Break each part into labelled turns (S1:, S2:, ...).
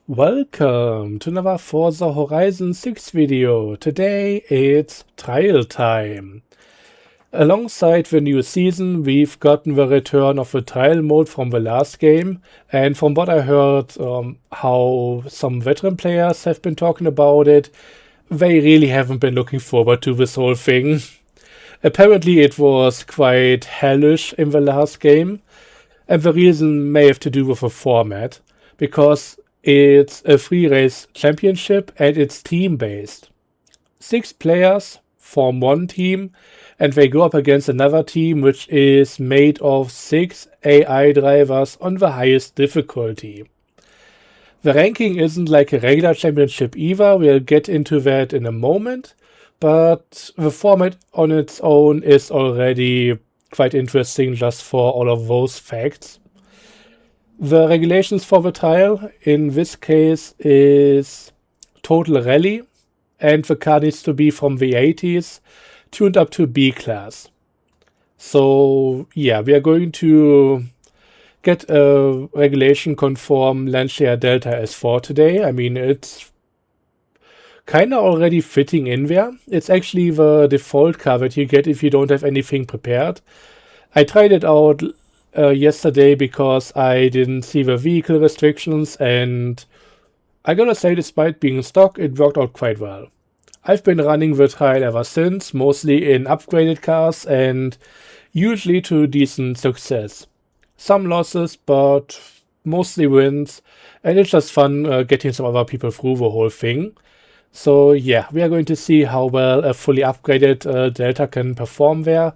S1: Welcome to another Forza Horizon 6 video. Today it's trial time. Alongside the new season, we've gotten the return of the trial mode from the last game, and from what I heard, how some veteran players have been talking about it, they really haven't been looking forward to this whole thing. Apparently it was quite hellish in the last game, and the reason may have to do with the format, because it's a free race championship and it's team based. 6 players form one team and they go up against another team which is made of 6 AI drivers on the highest difficulty. The ranking isn't like a regular championship either, we'll get into that in a moment, but the format on its own is already quite interesting just for all of those facts. The regulations for the trial in this case is total rally, and the car needs to be from the 80s, tuned up to B class. So yeah, we are going to get a regulation conform Lancia Delta S4 today. I mean, it's kind of already fitting in there. It's actually the default car that you get if you don't have anything prepared. I tried it out yesterday because I didn't see the vehicle restrictions, and I gotta say, despite being stock, it worked out quite well. I've been running the trial ever since, mostly in upgraded cars and usually to decent success. Some losses, but mostly wins, and it's just fun getting some other people through the whole thing. So yeah, we are going to see how well a fully upgraded Delta can perform there.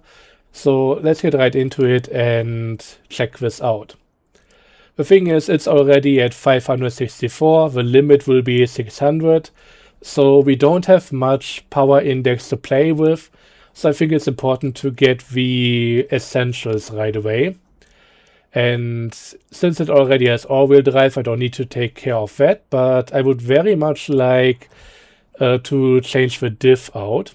S1: So let's get right into it and check this out. The thing is, it's already at 564, the limit will be 600, so we don't have much power index to play with, so I think it's important to get the essentials right away. And since it already has all-wheel drive, I don't need to take care of that, but I would very much like to change the diff out.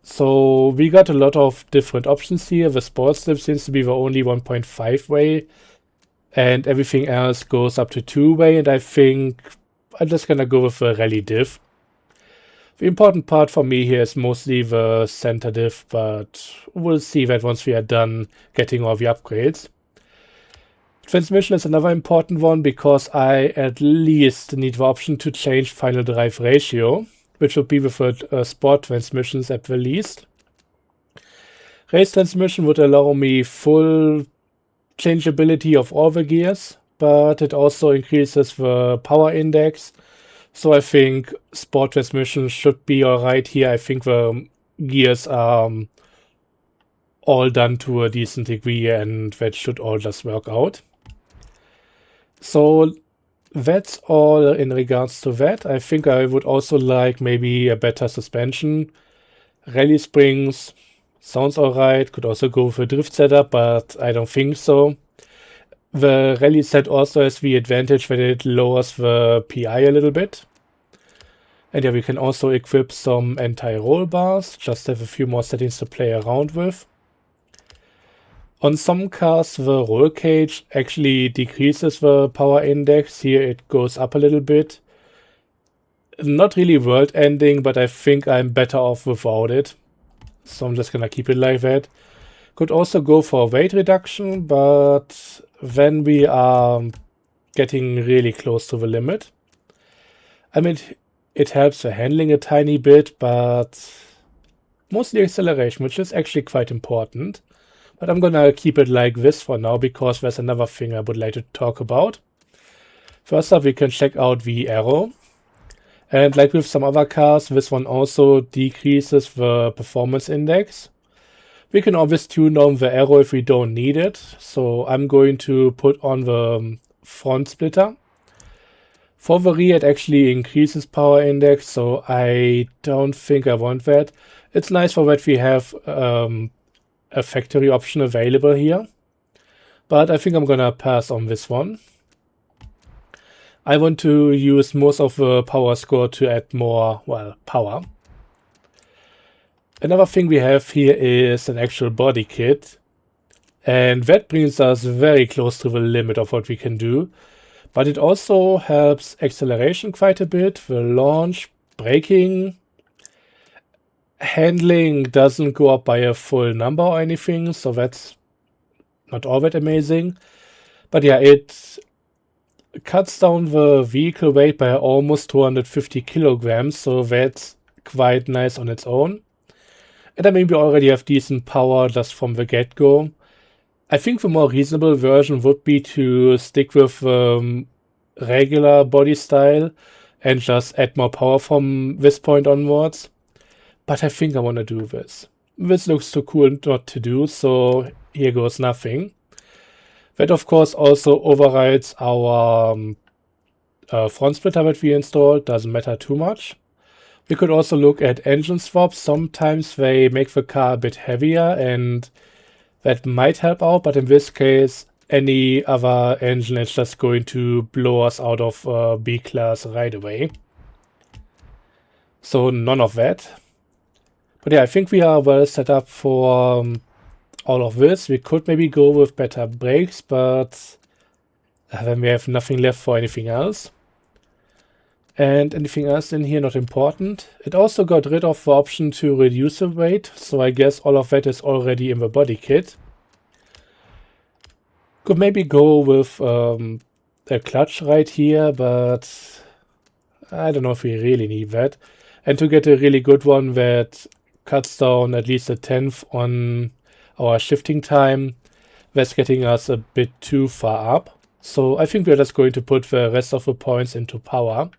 S1: So we got a lot of different options here. The sports diff seems to be the only 1.5 way, and everything else goes up to 2-way, and I think I'm just gonna go with the rally diff. The important part for me here is mostly the center diff, but we'll see that once we are done getting all the upgrades. Transmission is another important one because I at least need the option to change final drive ratio, which would be with sport transmissions at the least. Race transmission would allow me full changeability of all the gears, but it also increases the power index. So I think sport transmission should be alright here. I think the gears are all done to a decent degree and that should all just work out. So that's all in regards to that. I think I would also like maybe a better suspension. Rally springs sounds alright. Could also go for a drift setup, but I don't think so. The rally set also has the advantage that it lowers the PI a little bit. And yeah, we can also equip some anti-roll bars. Just have a few more settings to play around with. On some cars, the roll cage actually decreases the power index. Here it goes up a little bit. Not really world ending, but I think I'm better off without it. So I'm just gonna keep it like that. Could also go for weight reduction, but then we are getting really close to the limit. I mean, it helps the handling a tiny bit, but mostly acceleration, which is actually quite important. But I'm gonna keep it like this for now because there's another thing I would like to talk about. First up, we can check out the aero. And like with some other cars, this one also decreases the performance index. We can always tune down the aero if we don't need it. So I'm going to put on the front splitter. For the rear, it actually increases power index, so I don't think I want that. It's nice for that we have a factory option available here, but I think I'm gonna pass on this one. I want to use most of the power score to add more, well, power. Another thing we have here is an actual body kit, and that brings us very close to the limit of what we can do. But it also helps acceleration quite a bit, the launch, braking. Handling doesn't go up by a full number or anything, so that's not all that amazing. But yeah, it cuts down the vehicle weight by almost 250 kilograms, so that's quite nice on its own. And I mean, we already have decent power just from the get-go. I think the more reasonable version would be to stick with regular body style and just add more power from this point onwards. But I think I want to do this. This looks too cool not to do, so here goes nothing. That of course also overrides our front splitter that we installed, doesn't matter too much. We could also look at engine swaps. Sometimes they make the car a bit heavier and that might help out, but in this case any other engine is just going to blow us out of B-class right away. So none of that. But yeah, I think we are well set up for all of this. We could maybe go with better brakes, but then we have nothing left for anything else. And anything else in here not important. It also got rid of the option to reduce the weight, so I guess all of that is already in the body kit. Could maybe go with a clutch right here, but I don't know if we really need that. And to get a really good one that cuts down at least a tenth on our shifting time, that's getting us a bit too far up. So I think we're just going to put the rest of the points into power.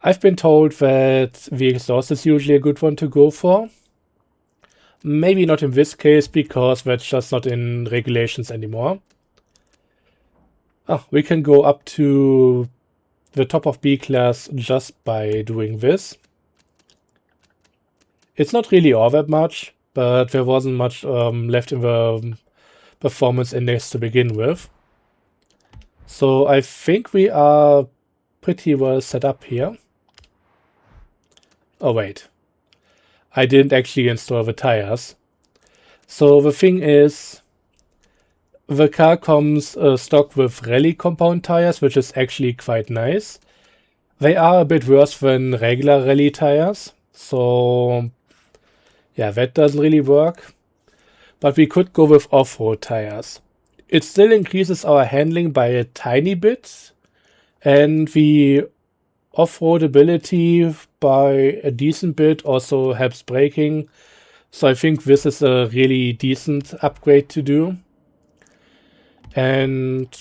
S1: I've been told that the exhaust is usually a good one to go for. Maybe not in this case, because that's just not in regulations anymore. Oh, we can go up to the top of B-class just by doing this. It's not really all that much, but there wasn't much left in the performance index to begin with. So I think we are pretty well set up here. Oh wait, I didn't actually install the tires. So the thing is, the car comes stock with rally compound tires, which is actually quite nice. They are a bit worse than regular rally tires, so yeah, that doesn't really work. But we could go with off-road tires. It still increases our handling by a tiny bit, and the off-road ability by a decent bit, also helps braking. So I think this is a really decent upgrade to do. And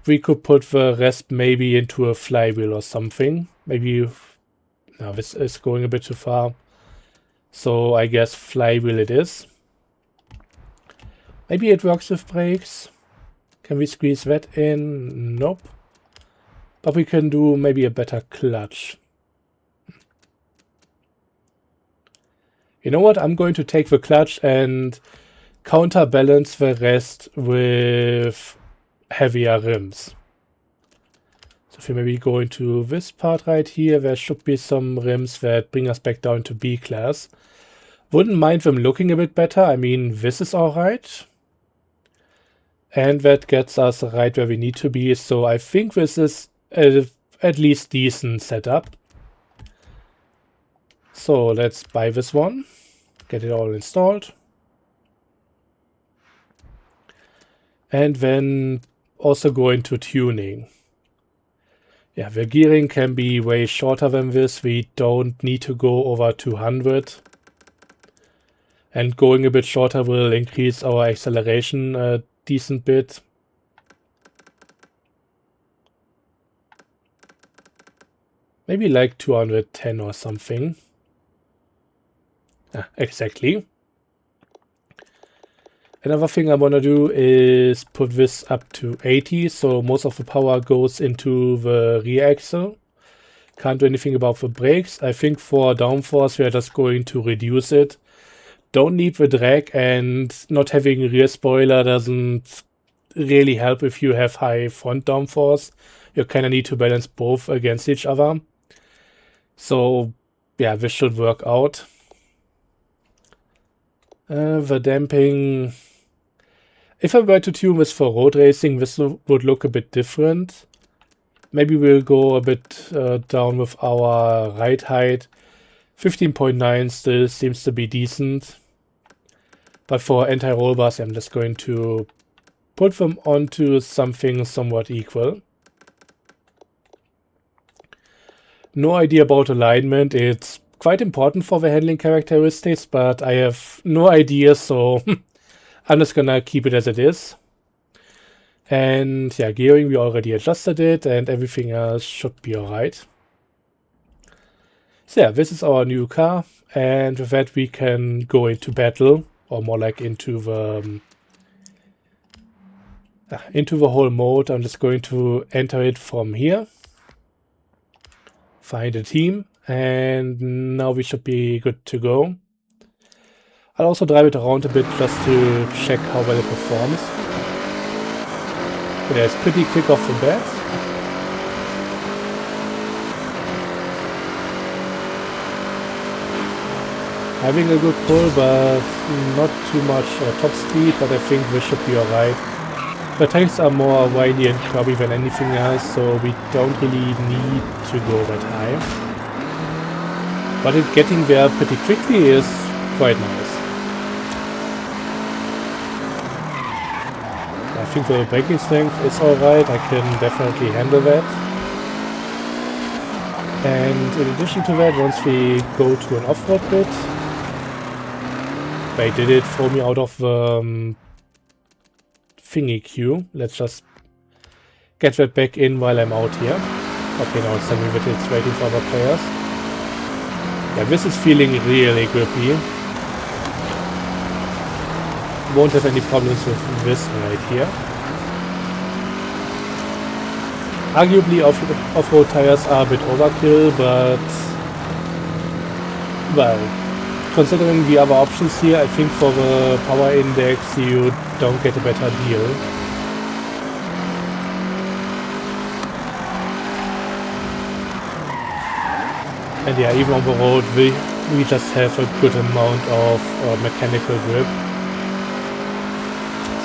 S1: we could put the rest maybe into a flywheel or something. Maybe, no, this is going a bit too far. So I guess flywheel it is. Maybe it works with brakes. Can we squeeze that in? Nope. But we can do maybe a better clutch. You know what? I'm going to take the clutch and counterbalance the rest with heavier rims. So if we maybe go into this part right here, there should be some rims that bring us back down to B class. Wouldn't mind them looking a bit better. I mean, this is alright. And that gets us right where we need to be. So I think this is at least decent setup. So let's buy this one, get it all installed. And then also go into tuning. Yeah, the gearing can be way shorter than this. We don't need to go over 200. And going a bit shorter will increase our acceleration a decent bit. Maybe like 210 or something. Exactly. Another thing I want to do is put this up to 80, so most of the power goes into the rear axle. Can't do anything about the brakes. I think for downforce we are just going to reduce it. Don't need the drag, and not having a rear spoiler doesn't really help if you have high front downforce. You kind of need to balance both against each other. So yeah, this should work out. The damping, if I were to tune this for road racing, this would look a bit different. Maybe we'll go a bit down with our ride height. 15.9 still seems to be decent. But for anti-roll bars, I'm just going to put them onto something somewhat equal. No idea about alignment. It's quite important for the handling characteristics, but I have no idea, so I'm just gonna keep it as it is. And yeah, gearing, we already adjusted it, and everything else should be alright. So yeah, this is our new car, and with that we can go into battle, or more like into the whole mode. I'm just going to enter it from here. Find a team, and now we should be good to go. I'll also drive it around a bit just to check how well it performs. But yeah, it's pretty quick off the bat. Having a good pull, but not too much top speed, but I think this should be alright. The tanks are more windy and curvy than anything else, so we don't really need to go that high. But it getting there pretty quickly is quite nice. I think the braking strength is alright, I can definitely handle that. And in addition to that, once we go to an off-road bit, wait, did it throw me out of the thingy queue? Let's just get that back in while I'm out here. Okay, now it's telling me that it's waiting for other players. Yeah, this is feeling really grippy. Won't have any problems with this right here. Arguably off-road tires are a bit overkill, but well, considering the other options here, I think for the power index you don't get a better deal. And yeah, even on the road we just have a good amount of mechanical grip.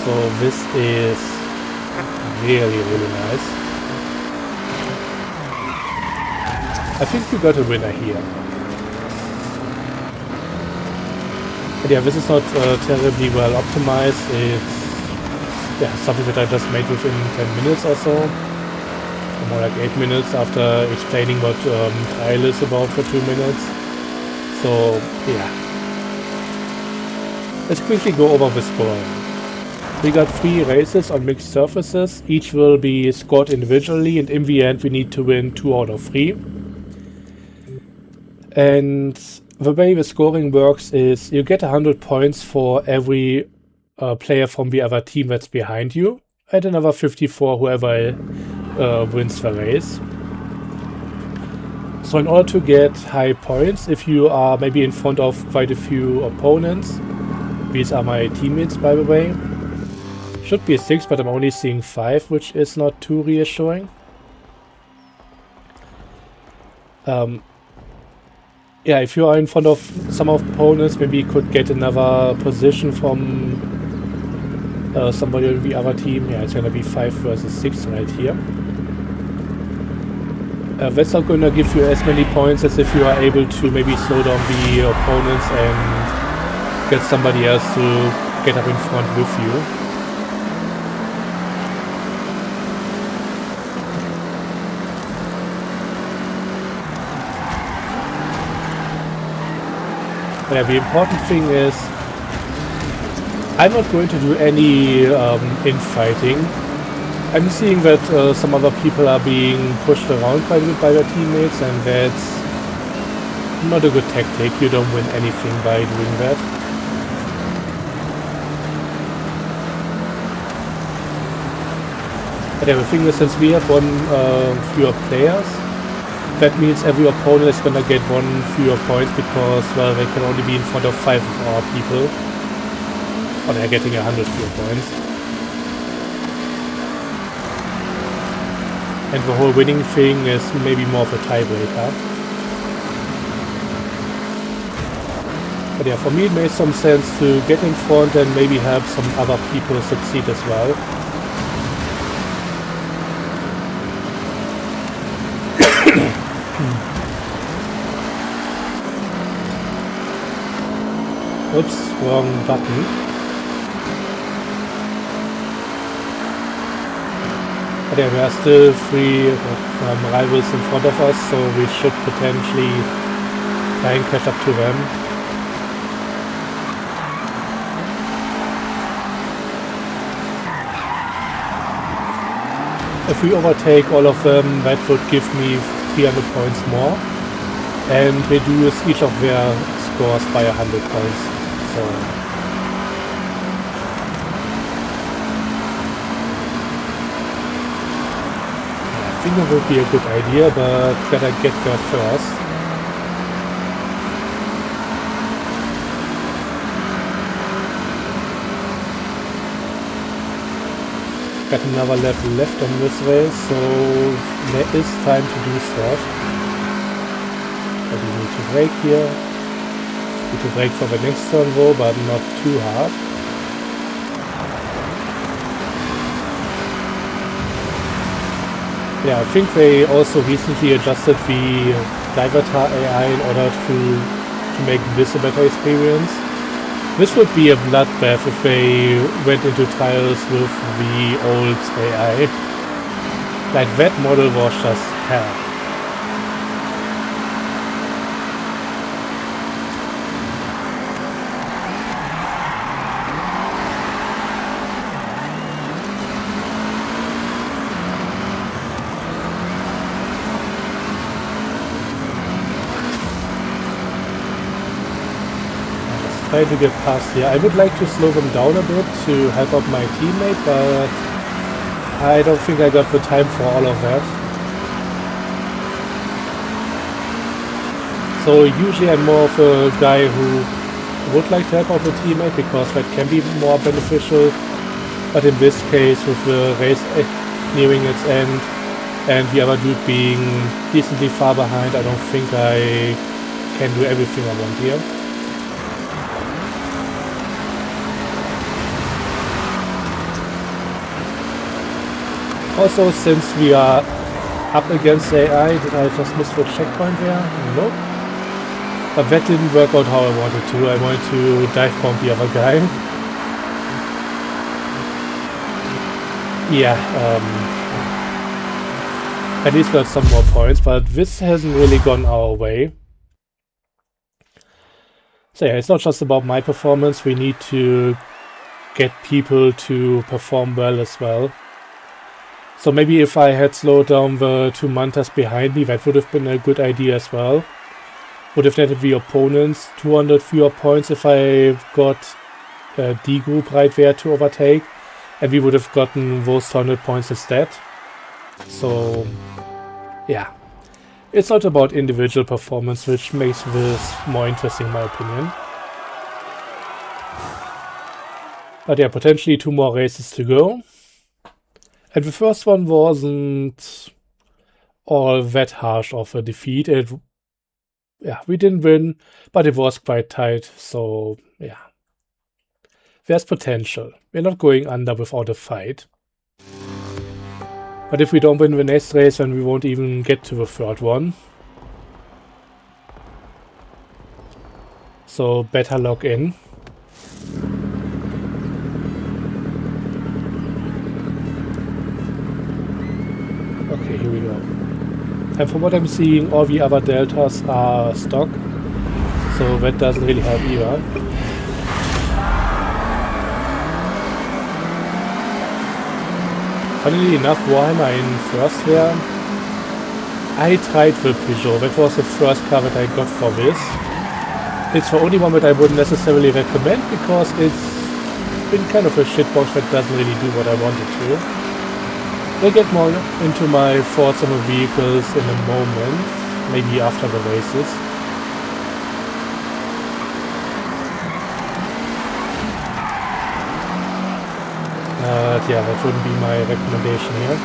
S1: So this is really, really nice. I think we got a winner here. And yeah, this is not terribly well optimized. It's something that I just made within 10 minutes or so. Or more like 8 minutes after explaining what trial is about for 2 minutes. So yeah. Let's quickly go over the scoring. We got 3 races on mixed surfaces. Each will be scored individually, and in the end we need to win 2 out of 3. And the way the scoring works is you get 100 points for every player from the other team that's behind you, and another 50 for whoever wins the race. So in order to get high points, if you are maybe in front of quite a few opponents, these are my teammates by the way, should be 6, but I'm only seeing 5, which is not too reassuring. Yeah, if you are in front of some opponents, maybe you could get another position from somebody on the other team. Yeah, it's gonna be 5 versus 6 right here. That's not gonna give you as many points as if you are able to maybe slow down the opponents and get somebody else to get up in front with you. Yeah, the important thing is I'm not going to do any infighting. I'm seeing that some other people are being pushed around quite a bit by their teammates, and that's not a good tactic. You don't win anything by doing that. But yeah, the thing is, since we have one fewer players, that means every opponent is gonna get 1 fewer points because, well, they can only be in front of 5 of our people. Or they're getting 100 fewer points. And the whole winning thing is maybe more of a tiebreaker. But yeah, for me it made some sense to get in front and maybe help some other people succeed as well. Oops, wrong button. But yeah, there are still 3 rivals in front of us, so we should potentially try and catch up to them. If we overtake all of them, that would give me 300 points more and reduce each of their scores by 100 points. So I think it would be a good idea, but better get there first. Got another level left on this race, so there is time to do stuff. But we need to brake here. Need to brake for the next turn though, but not too hard. Yeah, I think they also recently adjusted the Divertar AI in order to make this a better experience. This would be a bloodbath if they went into trials with the old AI. Like, that model was just hell. Trying to get past here. I would like to slow them down a bit to help out my teammate, but I don't think I got the time for all of that. So usually I'm more of a guy who would like to help out the teammate because that can be more beneficial. But in this case, with the race nearing its end and the other dude being decently far behind, I don't think I can do everything I want here. Also, since we are up against AI, did I just miss the checkpoint there? Nope. But that didn't work out how I wanted to. I wanted to dive bomb the other guy. Yeah, at least got some more points, but this hasn't really gone our way. So yeah, it's not just about my performance. We need to get people to perform well as well. So maybe if I had slowed down the 2 Mantas behind me, that would have been a good idea as well. Would have netted the opponents 200 fewer points if I got D group right there to overtake. And we would have gotten those 200 points instead. So, yeah. It's not about individual performance, which makes this more interesting in my opinion. But yeah, potentially 2 more races to go. And the first one wasn't all that harsh of a defeat. Yeah, we didn't win, but it was quite tight. So, yeah. There's potential. We're not going under without a fight. But if we don't win the next race, then we won't even get to the third one. So, better log in. Okay, here we go. And from what I'm seeing, all the other deltas are stock, so that doesn't really help either. Funnily enough, Warhammer in first there, I tried the Peugeot. That was the first car that I got for this. It's the only one that I wouldn't necessarily recommend because it's been kind of a shitbox that doesn't really do what I wanted to. We'll get more into my thoughts on the vehicles in a moment, maybe after the races. Yeah, that wouldn't be my recommendation here.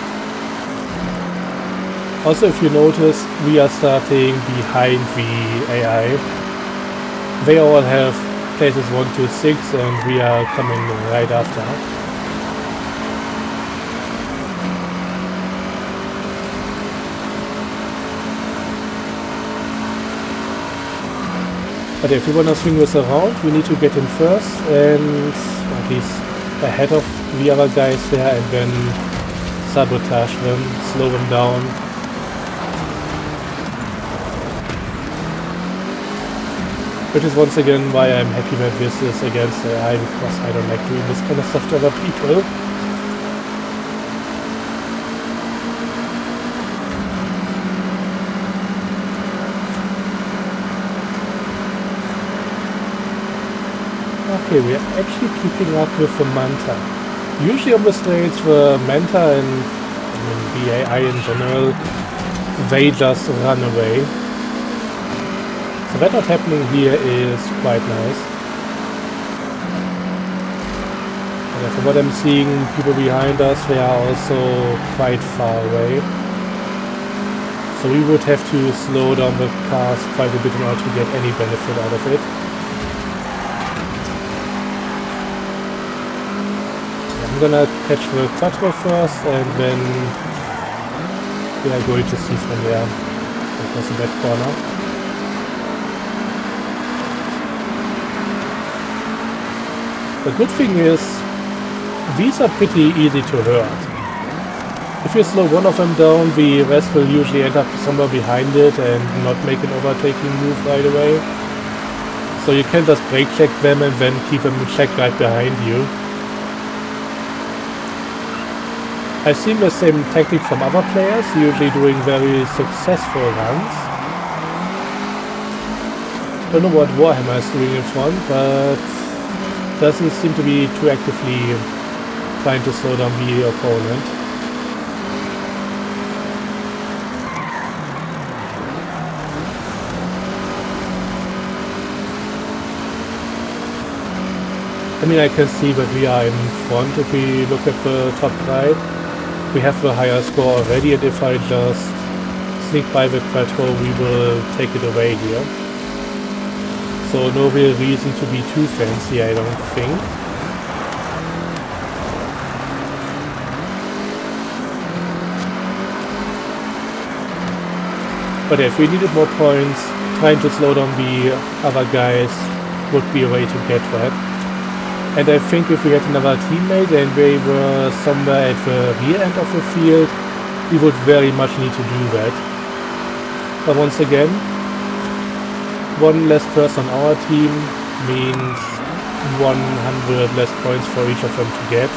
S1: Also, if you notice, we are starting behind the AI. They all have places 1 to 6 and we are coming right after. But if we want to swing this around, we need to get in first and at least ahead of the other guys there, and then sabotage them, slow them down. Which is once again why I'm happy that this is against AI, because I don't like doing this kind of stuff to other people. Okay, we are actually keeping up with the Manta. Usually on the stage, the Manta and the AI in general, they just run away. So that not happening here is quite nice. And from what I'm seeing, people behind us, they are also quite far away. So we would have to slow down the cars quite a bit in order to get any benefit out of it. I'm gonna catch the quattro first, and then we are going to see from there. That was a bad corner. The good thing is, these are pretty easy to hurt. If you slow one of them down, the rest will usually end up somewhere behind it and not make an overtaking move right away. So you can just brake check them and then keep them in check right behind you. I've seen the same tactic from other players, usually doing very successful runs. Don't know what Warhammer is doing in front, but doesn't seem to be too actively trying to slow down the opponent. I mean, I can see that we are in front if we look at the top right. We have the higher score already, and if I just sneak by the plateau, we will take it away here. So no real reason to be too fancy, I don't think. But if we needed more points, trying to slow down the other guys would be a way to get that. And I think if we had another teammate and they were somewhere at the rear end of the field, we would very much need to do that. But once again, one less person on our team means 100 less points for each of them to get.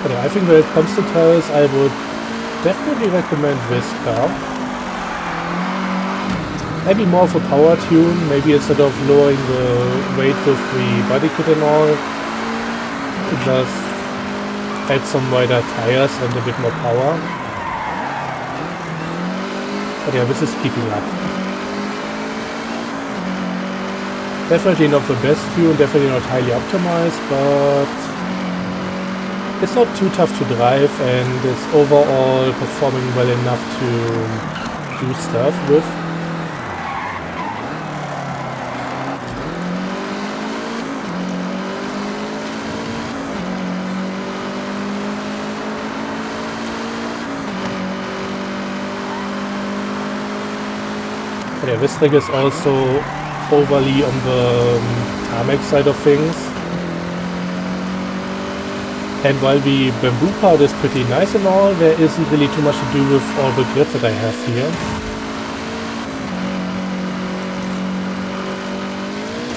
S1: But I think when it comes to tires, I would definitely recommend this car. Maybe more of a power tune, maybe instead of lowering the weight with the body kit and all, just add some wider tires and a bit more power. But yeah, this is keeping up. Definitely not the best tune, definitely not highly optimized, but it's not too tough to drive, and it's overall performing well enough to do stuff with. But yeah, this rig is also overly on the tarmac side of things. And while the bamboo part is pretty nice and all, there isn't really too much to do with all the grip that I have here.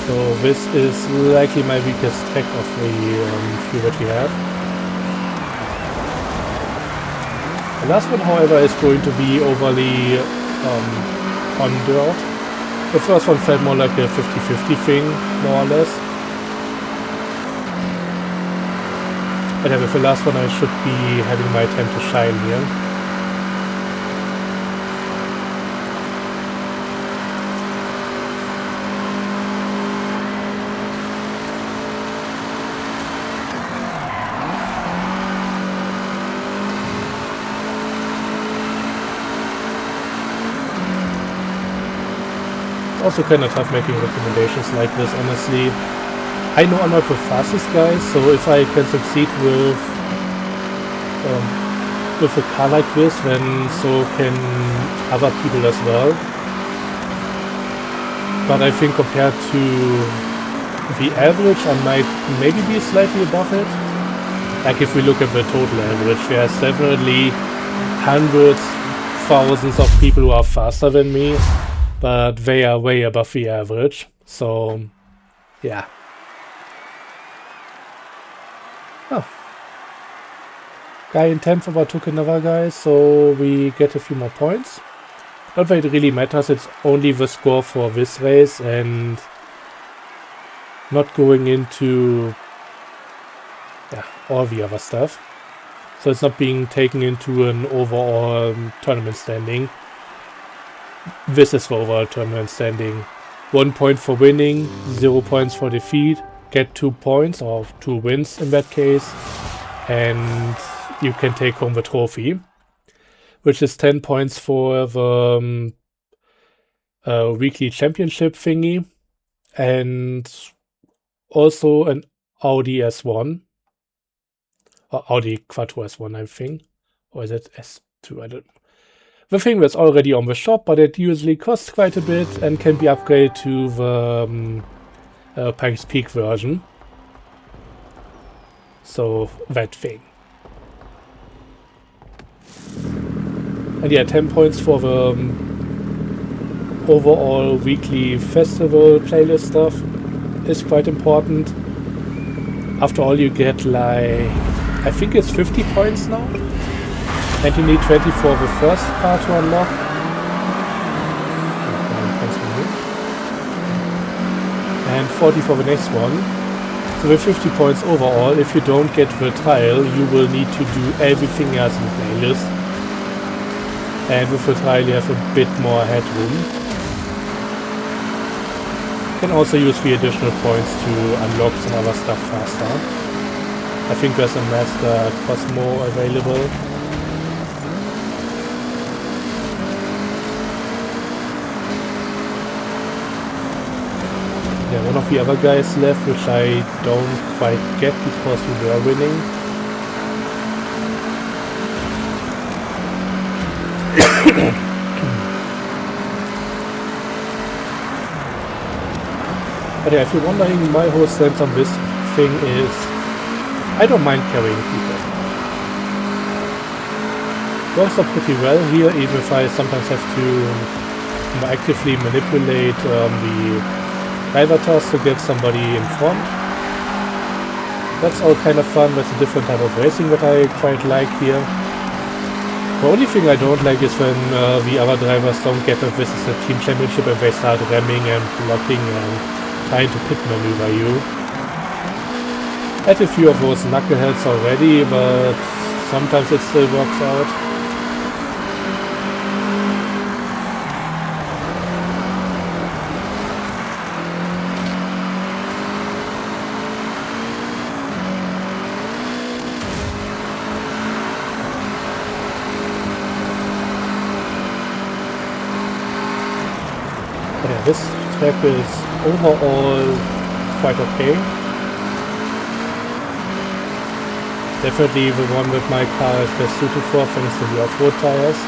S1: So this is likely my weakest track of the few that we have. The last one, however, is going to be overly on dirt. The first one felt more like a 50-50 thing, more or less. But yeah, with the last one I should be having my time to shine here. Also kind of tough making recommendations like this, honestly. I know I'm not the fastest guy, so if I can succeed with a car like this, then so can other people as well. But I think compared to the average, I might maybe be slightly above it. Like if we look at the total average, there's definitely hundreds, thousands of people who are faster than me, but they are way above the average. So, yeah. Oh. Guy in 10th overtook another guy, so we get a few more points. Not that it really matters, it's only the score for this race and not going into all the other stuff. So it's not being taken into an overall tournament standing. This is the overall tournament standing. 1 point for winning, 0 points for defeat, get 2 points or 2 wins in that case, and you can take home the trophy, which is 10 points for the weekly championship thingy, and also an Audi S1, or Audi Quattro S1, I think, or is it S2? I don't know. The thing that's already on the shop, but it usually costs quite a bit and can be upgraded to the Pikes Peak version. So that thing. And yeah, 10 points for the overall weekly festival playlist stuff is quite important. After all, you get like, I think it's 50 points now. And you need 20 for the first car to unlock. And 40 for the next one. So with 50 points overall, if you don't get the trial, you will need to do everything else in the playlist. And with the trial you have a bit more headroom. You can also use the additional points to unlock some other stuff faster. I think there's a Master Cosmo available. Yeah, one of the other guys left, which I don't quite get because we were winning. But yeah, if you're wondering, my whole stance on this thing is I don't mind carrying people. Works out pretty well here, even if I sometimes have to actively manipulate the driver task to get somebody in front. That's all kind of fun. That's a different type of racing that I quite like here. The only thing I don't like is when the other drivers don't get that this is a team championship and they start ramming and blocking and trying to pit maneuver you. I had a few of those knuckleheads already, but sometimes it still works out. But yeah, this track is overall quite okay. Definitely the one that my car is best suited for thanks to the off-road tires.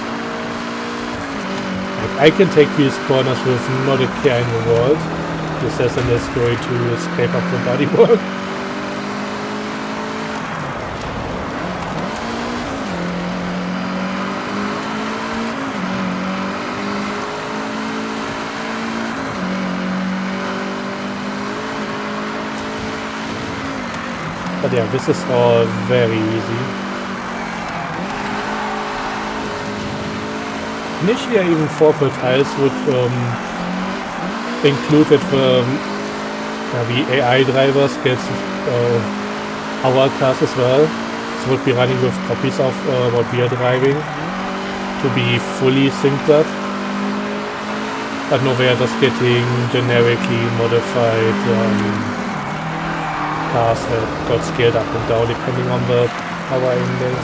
S1: Like, I can take these corners with not a care in the world. This isn't as going to scrape up the bodywork. But yeah, this is all very easy. Initially I even thought the tiles would include that the AI drivers get our cars as well. So we'll be running with copies of what we are driving to be fully synced up. But no, we are just getting generically modified cars that got scaled up and down depending on the power index.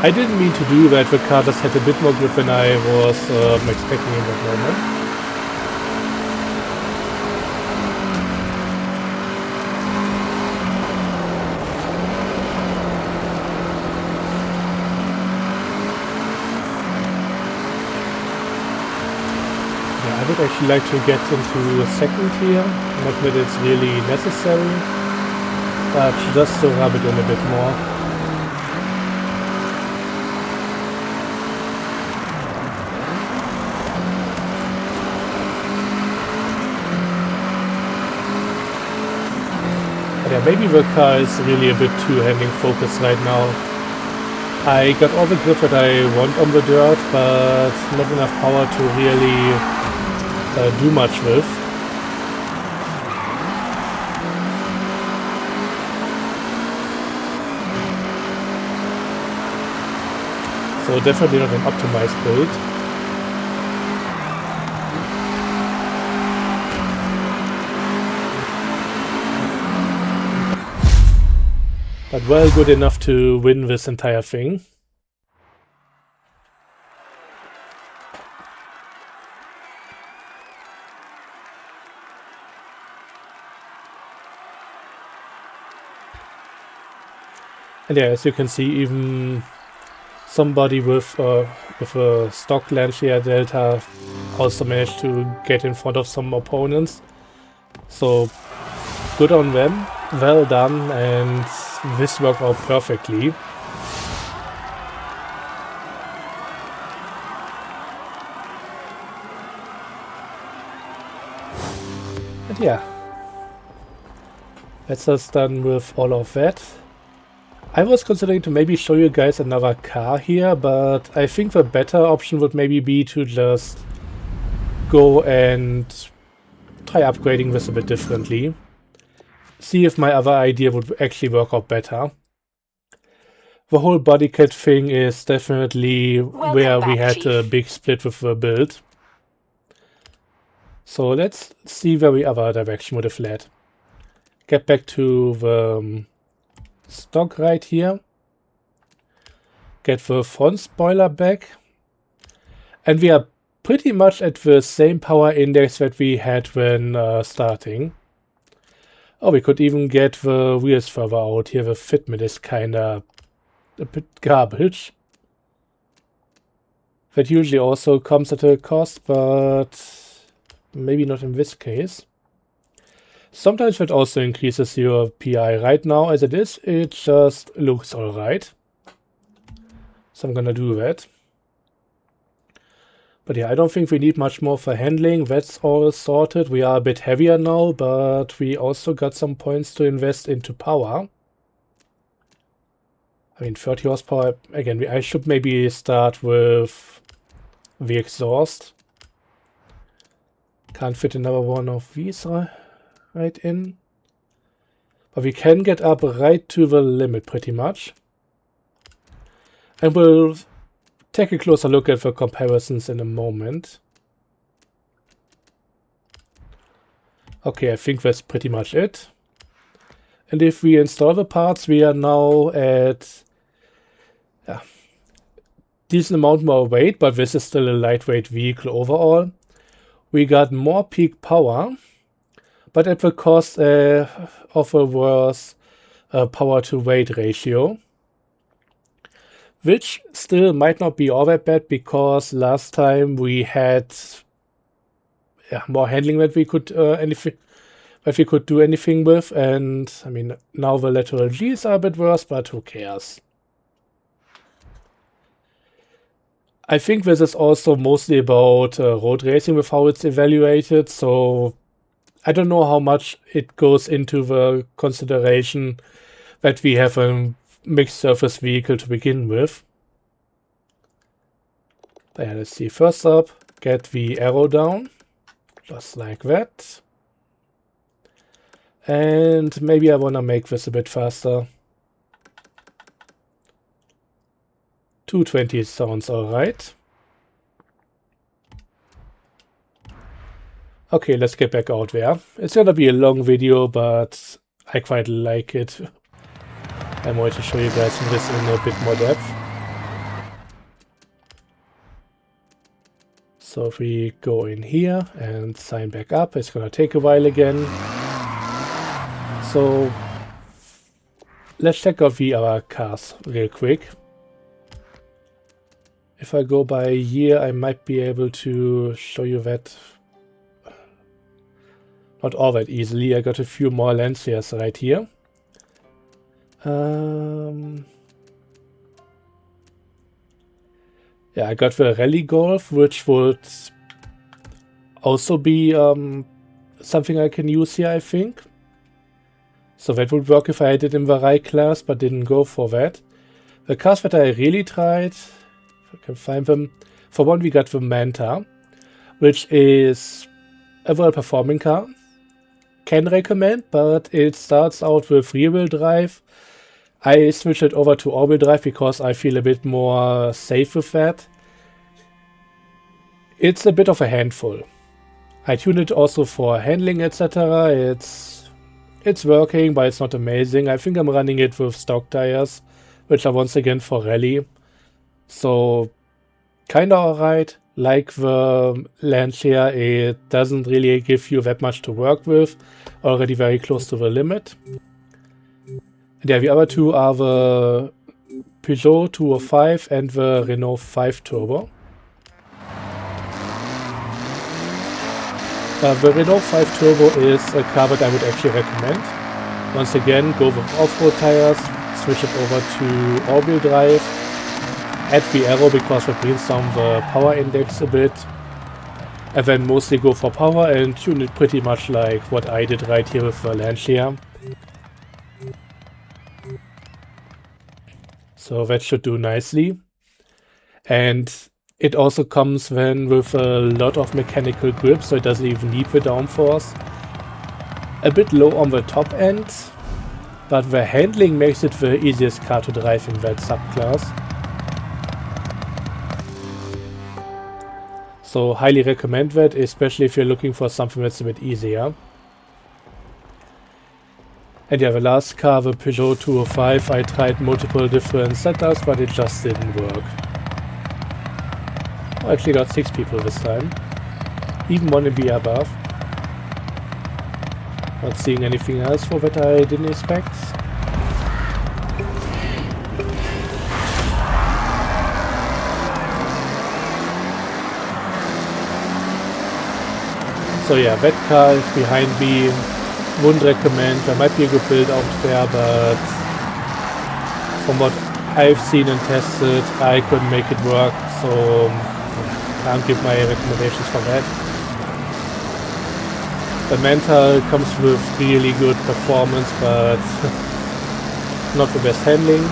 S1: I didn't mean to do that, the car just had a bit more grip than I was expecting in that moment. Yeah, I would actually like to get into a second here, not that it's really necessary, but just to rub it in a bit more. Yeah, maybe the car is really a bit too handling focused right now. I got all the grip that I want on the dirt, but not enough power to really do much with. So definitely not an optimized build. But well good enough to win this entire thing. And yeah, as you can see, even somebody with a stock Lancia Delta also managed to get in front of some opponents. So good on them, well done, and this worked out perfectly. And yeah, that's us done with all of that. I was considering to maybe show you guys another car here, but I think the better option would maybe be to just go and try upgrading this a bit differently. See if my other idea would actually work out better. The whole body kit thing is definitely where we had a big split with the build. So let's see where the other direction would have led. Get back to the stock right here. Get the front spoiler back. And we are pretty much at the same power index that we had when starting. Oh, we could even get the wheels further out here. The fitment is kinda a bit garbage. That usually also comes at a cost, but maybe not in this case. Sometimes that also increases your PI. Right now, as it is, it just looks alright. So I'm gonna do that. But yeah, I don't think we need much more for handling. That's all sorted. We are a bit heavier now, but we also got some points to invest into power. I mean, 30 horsepower. Again, I should maybe start with the exhaust. Can't fit another one of these right in. But we can get up right to the limit pretty much. And we'll take a closer look at the comparisons in a moment. Okay, I think that's pretty much it. And if we install the parts, we are now at decent amount more weight, but this is still a lightweight vehicle overall. We got more peak power, but at the cost of a worse power to weight ratio. Which still might not be all that bad, because last time we had more handling that we could do anything with, and I mean now the lateral Gs are a bit worse, but who cares? I think this is also mostly about road racing with how it's evaluated, so I don't know how much it goes into the consideration that we have a mixed surface vehicle to begin with. But yeah, let's see. First up, get the arrow down, just like that. And maybe I want to make this a bit faster. 220 sounds alright. Okay, let's get back out there. It's gonna be a long video, but I quite like it. I wanted to show you guys this in a bit more depth. So if we go in here and sign back up, it's gonna take a while again. So let's check out the other cars real quick. If I go by year, I might be able to show you that. Not all that easily. I got a few more Lanciers right here. Yeah, I got the Rally Golf, which would also be something I can use here, I think. So that would work if I had it in the right class, but didn't go for that. The cars that I really tried, if I can find them. For one, we got the Manta, which is a well-performing car. Can recommend, but it starts out with rear-wheel drive. I switched it over to all-wheel drive because I feel a bit more safe with that. It's a bit of a handful. I tuned it also for handling, etc. It's working, but it's not amazing. I think I'm running it with stock tires, which are once again for rally. So, kinda alright. Like the Lancia, it doesn't really give you that much to work with. Already very close to the limit. And yeah, the other two are the Peugeot 205 and the Renault 5 Turbo. The Renault 5 Turbo is a car that I would actually recommend. Once again, go with off-road tires, switch it over to all-wheel drive, add the aero because it brings down the power index a bit, and then mostly go for power and tune it pretty much like what I did right here with the Lancia. So that should do nicely. And it also comes then with a lot of mechanical grip, so it doesn't even need the downforce. A bit low on the top end, but the handling makes it the easiest car to drive in that subclass. So highly recommend that, especially if you're looking for something that's a bit easier. And yeah, the last car, the Peugeot 205, I tried multiple different setups, but it just didn't work. I actually got 6 people this time. Even one in the above. Not seeing anything else for that I didn't expect. So yeah, that car is behind me. Wouldn't recommend. There might be a good build out there, but from what I've seen and tested, I couldn't make it work, so can't give my recommendations for that. The Manta comes with really good performance, but not the best handling.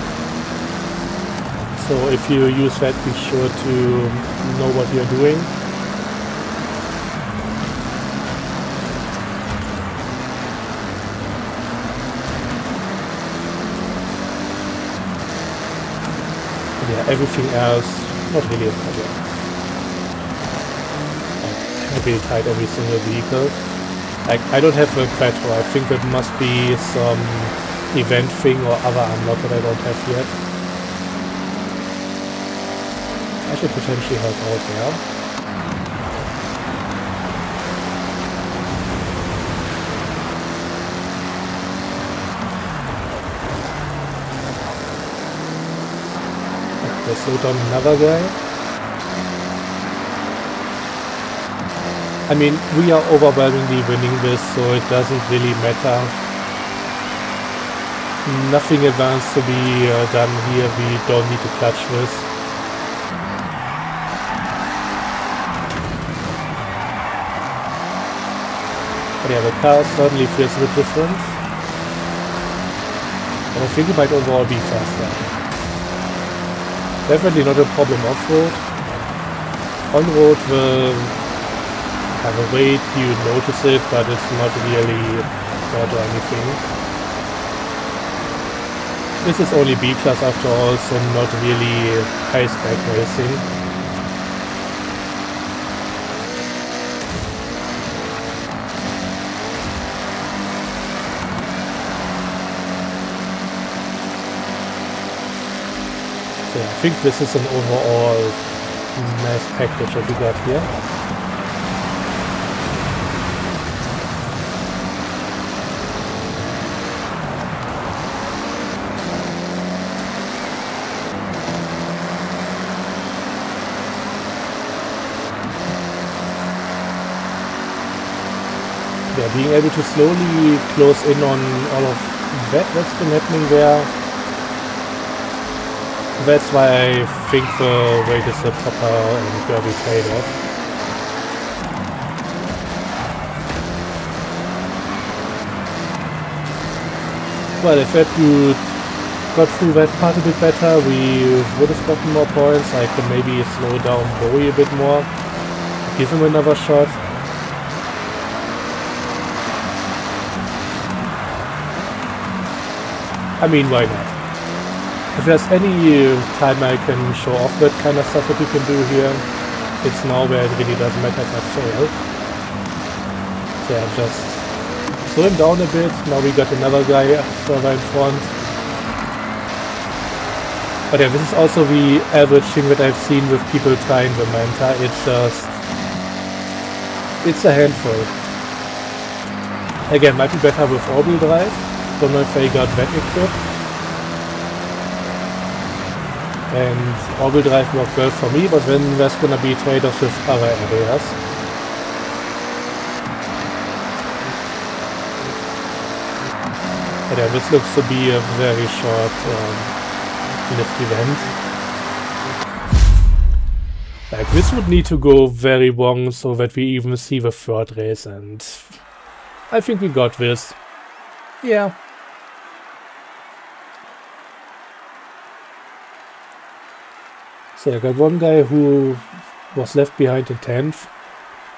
S1: So if you use that, be sure to know what you're doing. Yeah, everything else, not really a problem. I really tried every single vehicle. Like, I don't have a Quattro. I think that must be some event thing or other unlock that I don't have yet. I should potentially help out there. Let's slow down another guy. I mean, we are overwhelmingly winning this, so it doesn't really matter. Nothing advanced to be done here. We don't need to clutch this. But yeah, the car certainly feels a bit different. But I think it might overall be faster. Definitely not a problem off-road. On-road will have a weight, you notice it, but it's not really bad or anything. This is only B class after all, so not really high spec racing. So I think this is an overall nice package that we got here. Yeah, being able to slowly close in on all of that's been happening there. That's why I think the weight is a proper and worthy trade-off. Well, if that dude got through that part a bit better, we would have gotten more points. I could maybe slow down Bowie a bit more, give him another shot. I mean, why not? If there's any time I can show off that kind of stuff that you can do here, it's now where it really doesn't matter if I fail. So yeah, just slow him down a bit. Now we got another guy further in front. But yeah, this is also the average thing that I've seen with people trying the Manta. It's a handful. Again, might be better with all-wheel drive. Don't know if they got that equipped. And all-wheel drive worked well for me, but then there's gonna be trade-offs with other areas. But yeah, this looks to be a very short lift event. Like, this would need to go very wrong so that we even see the third race, and I think we got this. Yeah. So I got one guy who was left behind in 10th.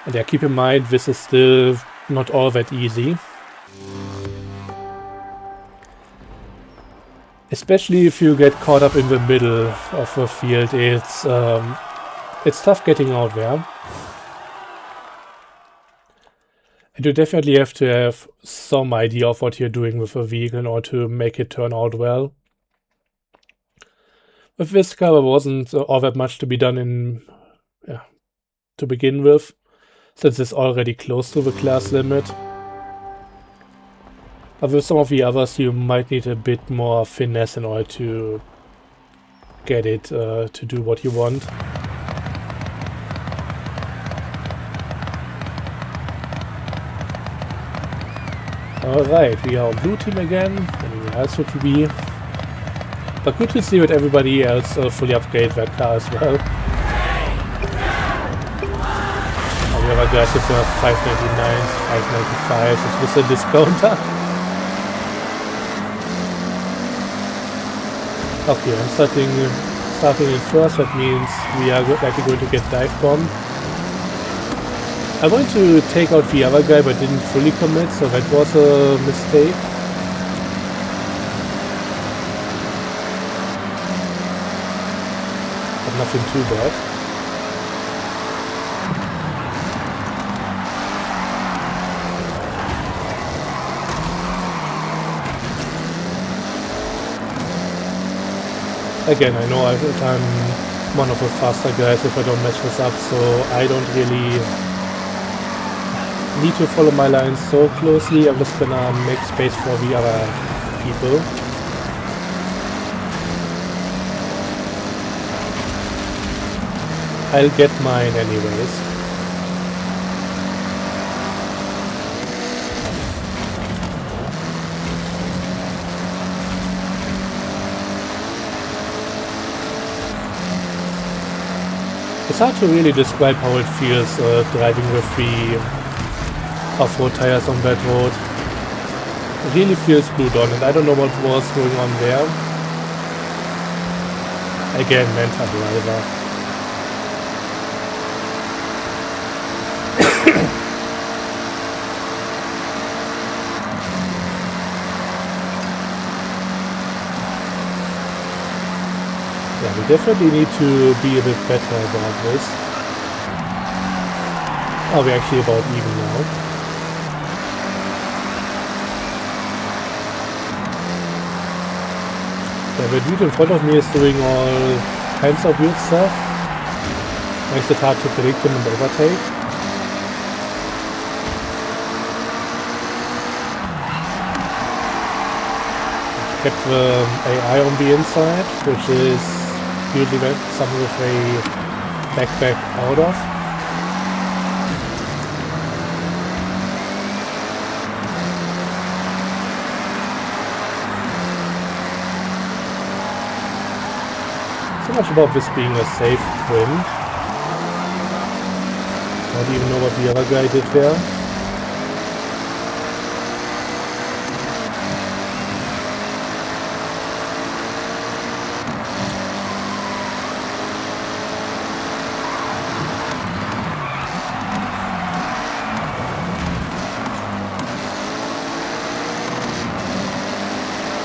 S1: And yeah, keep in mind, this is still not all that easy. Especially if you get caught up in the middle of the field, it's tough getting out there. And you definitely have to have some idea of what you're doing with a vehicle in order to make it turn out well. With this car, there wasn't all that much to be done to begin with, since it's already close to the class limit. But with some of the others, you might need a bit more finesse in order to get it to do what you want. Alright, we are on blue team again, anywhere else would we be. But good to see that everybody else fully upgrade their car as well. We have a guy with a 599, 595, is this a discounter? Okay, I'm starting in first, that means we are likely going to get dive bombed. I wanted to take out the other guy but didn't fully commit, so that was a mistake. But nothing too bad. Again, I know I'm one of the faster guys if I don't mess this up, so I don't really need to follow my lines so closely. I'm just gonna make space for the other people. I'll get mine anyways. It's hard to really describe how it feels driving with the off-road tires on that road. It really feels glued on, and I don't know what was going on there. Again, Manta driver. Yeah, we definitely need to be a bit better about this. Oh, we're actually about even now. Yeah, the dude in front of me is doing all kinds of weird stuff. Makes it hard to predict him and overtake. Kept the AI on the inside, which is usually something that they back out of. So much about this being a safe win. Don't even know what the other guy did there.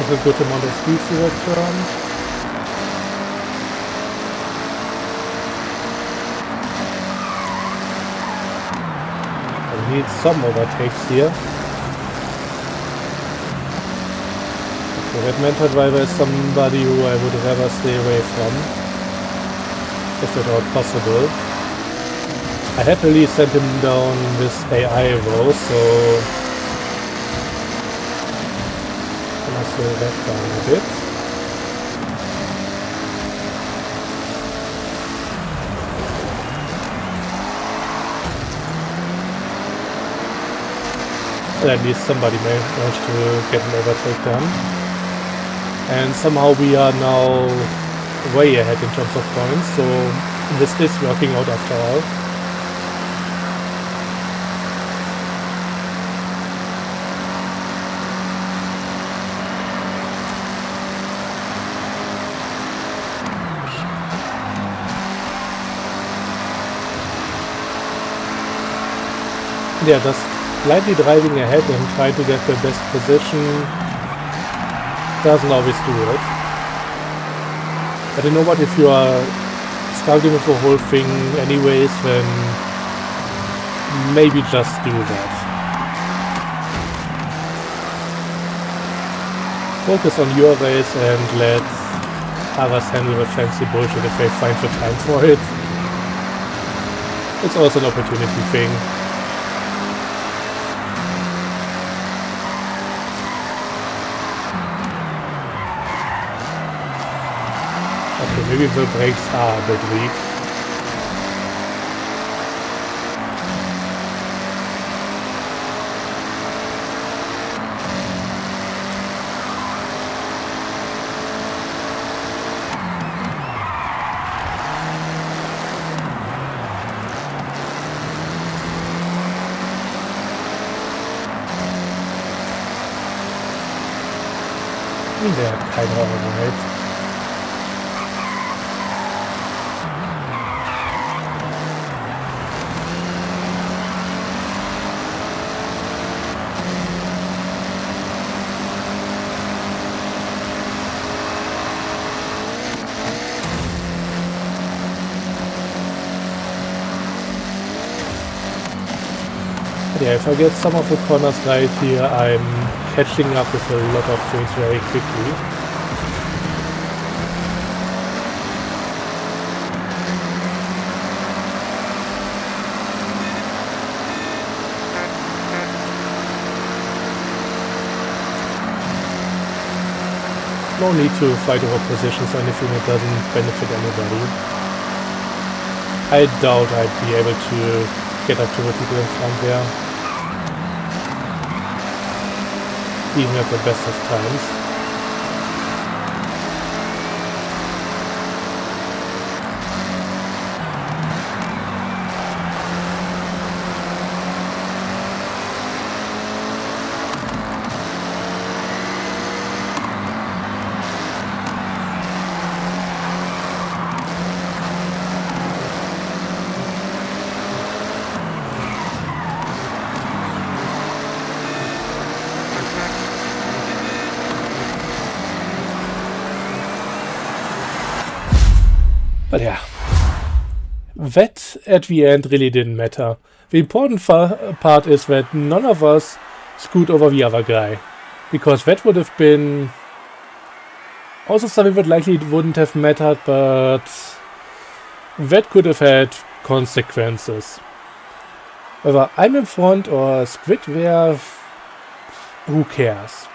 S1: A good amount of speed to that turn. I need some overtakes here. Okay, that mentor driver is somebody who I would rather stay away from, if at all possible. I happily sent him down with AI though, so slow that down a bit. And at least somebody managed to get an overtake done. And somehow we are now way ahead in terms of points, so this is working out after all. Yeah, just slightly driving ahead and trying to get the best position doesn't always do it. But you know what, if you are struggling with the whole thing anyways, then maybe just do that. Focus on your race and let others handle the fancy bullshit if they find the time for it. It's also an opportunity thing. Maybe the brakes are a bit weak. I mean, they're kind of alright. Yeah, if I get some of the corners right here, I'm catching up with a lot of things very quickly. No need to fight over positions or anything that doesn't benefit anybody. I doubt I'd be able to get up to the people in front there. Even at the best of times. But yeah, that at the end really didn't matter. The important part is that none of us screwed over the other guy. Because that would have been also something that likely wouldn't have mattered, but that could have had consequences. Whether I'm in front or Squidware, who cares?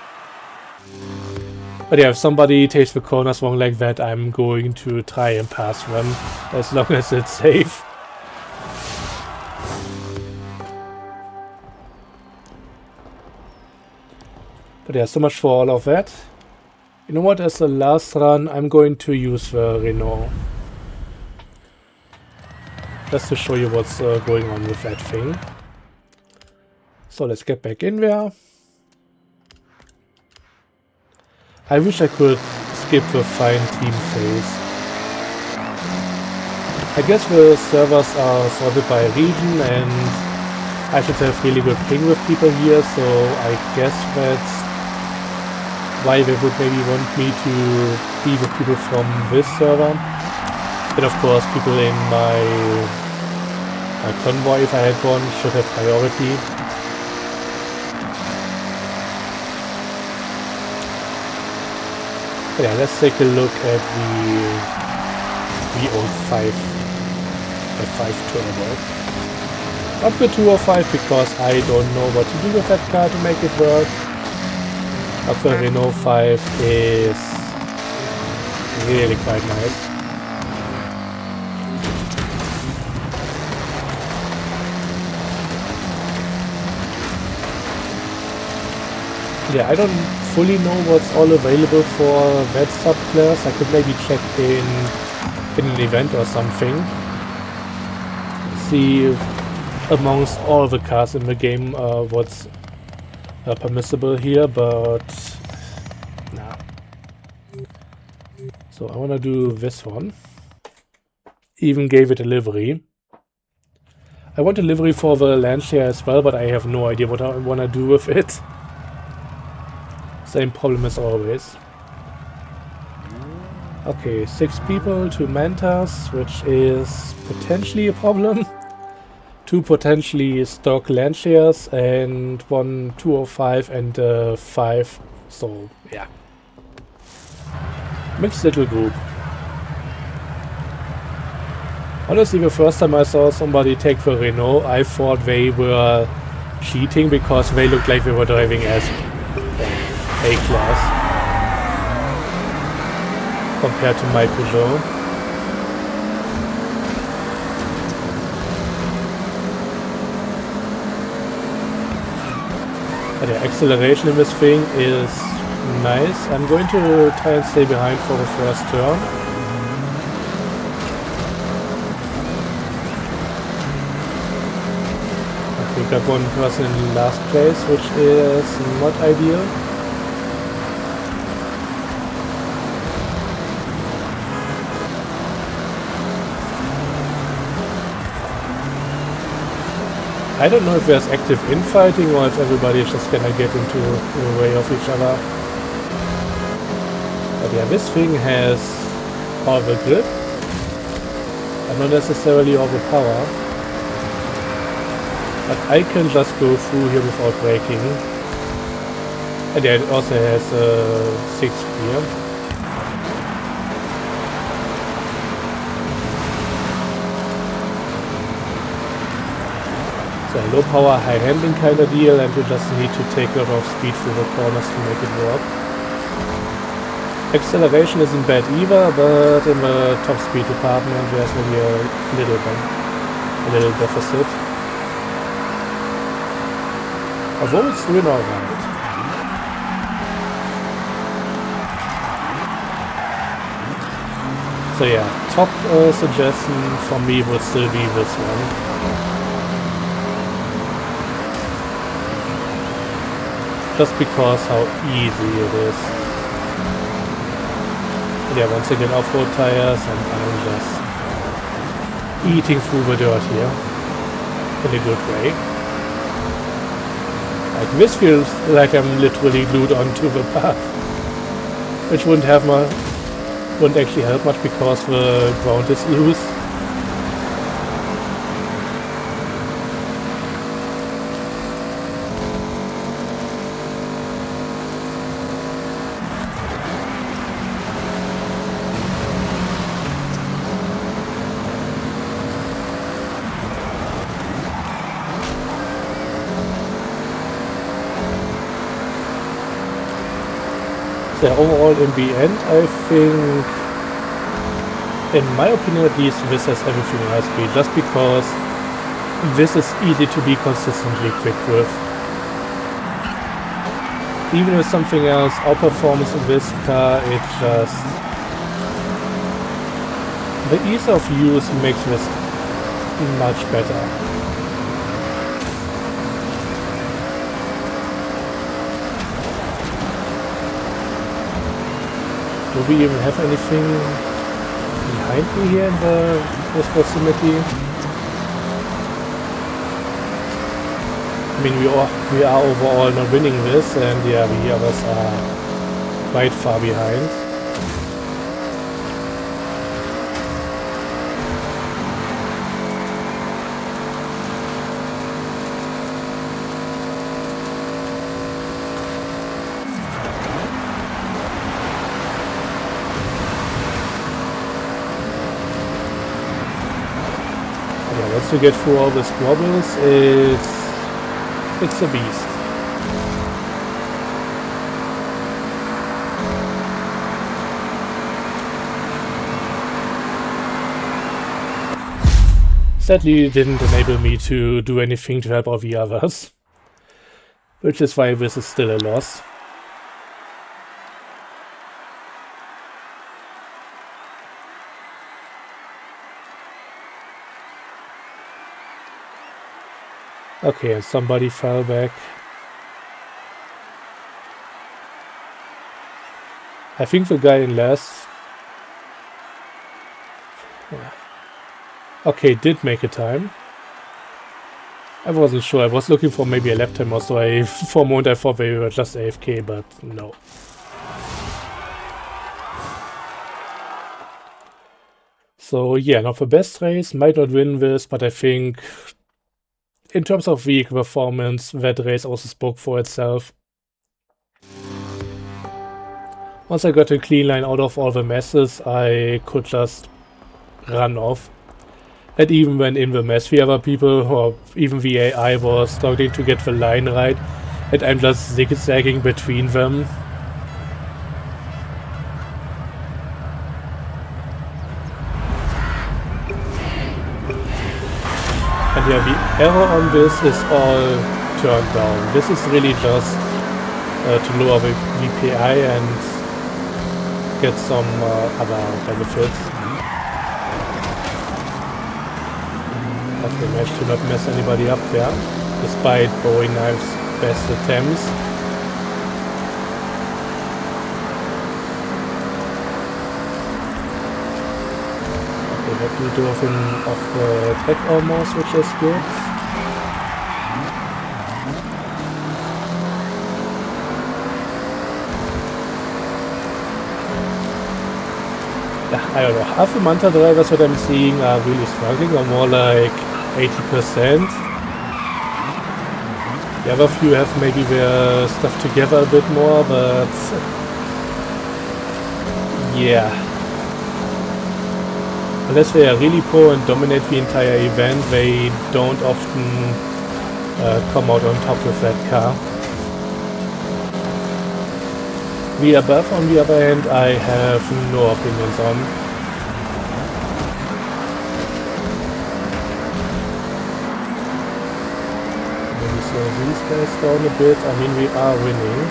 S1: But yeah, if somebody takes the corners wrong like that, I'm going to try and pass them, as long as it's safe. But yeah, so much for all of that. You know what, as the last run, I'm going to use the Renault. Just to show you what's going on with that thing. So let's get back in there. I wish I could skip the fine team phase. I guess the servers are sorted by region and I should have really good ping with people here, so I guess that's why they would maybe want me to be with people from this server. And of course people in my convoy, if I had one, should have priority. But yeah, let's take a look at the old 5 Turbo. Not the 205 because I don't know what to do with that car to make it work. But the Renault 5 is really quite nice. Yeah, I don't fully know what's all available for that subclass. I could maybe check in an event or something. See amongst all the cars in the game what's permissible here, but nah. So I want to do this one. Even gave it a livery. I want a livery for the Lancia as well, but I have no idea what I want to do with it. Same problem as always. Okay, 6 people, 2 Mantas, which is potentially a problem. 2 potentially stock Lancias and 1 205 and 5. So, yeah. Mixed little group. Honestly, the first time I saw somebody take the Renault, I thought they were cheating because they looked like they were driving as A-class compared to my Peugeot. But the acceleration in this thing is nice. I'm going to try and stay behind for the first turn. Okay, got one person in last place, which is not ideal. I don't know if there's active infighting or if everybody is just gonna get into the way of each other. But yeah, this thing has all the grip, but not necessarily all the power. But I can just go through here without braking. And yeah, it also has a 6th gear. So low power, high handling kind of deal, and you just need to take a lot of speed through the corners to make it work. Acceleration isn't bad either, but in the top speed department there's maybe a little deficit. Although it's doing alright. So yeah, top suggestion for me would still be this one. Just because how easy it is. And yeah, once again off-road tires, and I'm just eating through the dirt here. In a good way. Like this feels like I'm literally glued onto the path. Which wouldn't actually help much because the ground is loose. overall in the end, I think, in my opinion at least, this has everything in high speed, just because this is easy to be consistently quick with. Even with something else, outperformance in this car, it just... the ease of use makes this much better. Do we even have anything behind me here in this proximity? I mean, we are overall not winning this, and yeah, the others are quite far behind. Yeah, once you get through all the squabbles, it's a beast. Sadly, it didn't enable me to do anything to help all the others, which is why this is still a loss. Okay, and somebody fell back. I think the guy in last... okay, did make a time. I wasn't sure. I was looking for maybe a lap time or so. For a moment I thought they were just AFK, but no. So yeah, not the best race. Might not win this, but I think in terms of vehicle performance, that race also spoke for itself. Once I got a clean line out of all the messes, I could just run off. And even when in the mess, the other people, or even the AI, was struggling to get the line right, and I'm just zigzagging between them. And yeah, the error on this is all turned down. This is really just to lower the VPI and get some other benefits. But we managed to not mess anybody up there, despite Bowie Knife's best attempts. Okay, that we drove him off the track almost, which is good. I don't know, half the Manta drivers that I'm seeing are really struggling, or more like 80%. The other few have maybe their stuff together a bit more, but yeah. Unless they are really pro and dominate the entire event, they don't often come out on top with that car. The above, on the other hand, I have no opinions on. Maybe slow these guys down a bit. I mean, we are winning.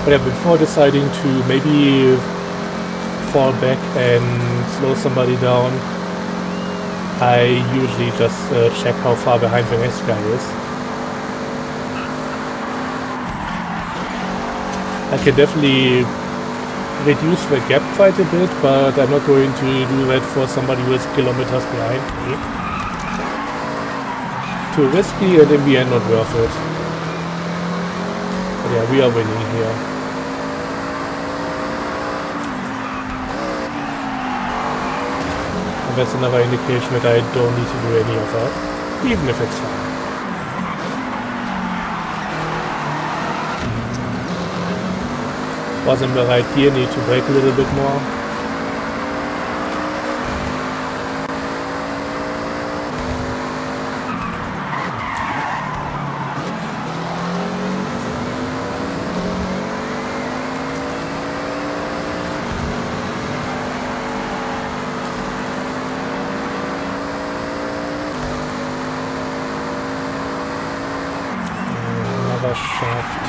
S1: But yeah, before deciding to maybe fall back and slow somebody down, I usually just check how far behind the next guy is. I can definitely reduce the gap quite a bit, but I'm not going to do that for somebody who is kilometers behind me. Too risky and in the end not worth it. But yeah, we are winning here. And that's another indication that I don't need to do any of that, even if it's fine. Was in the right gear, need to brake a little bit more.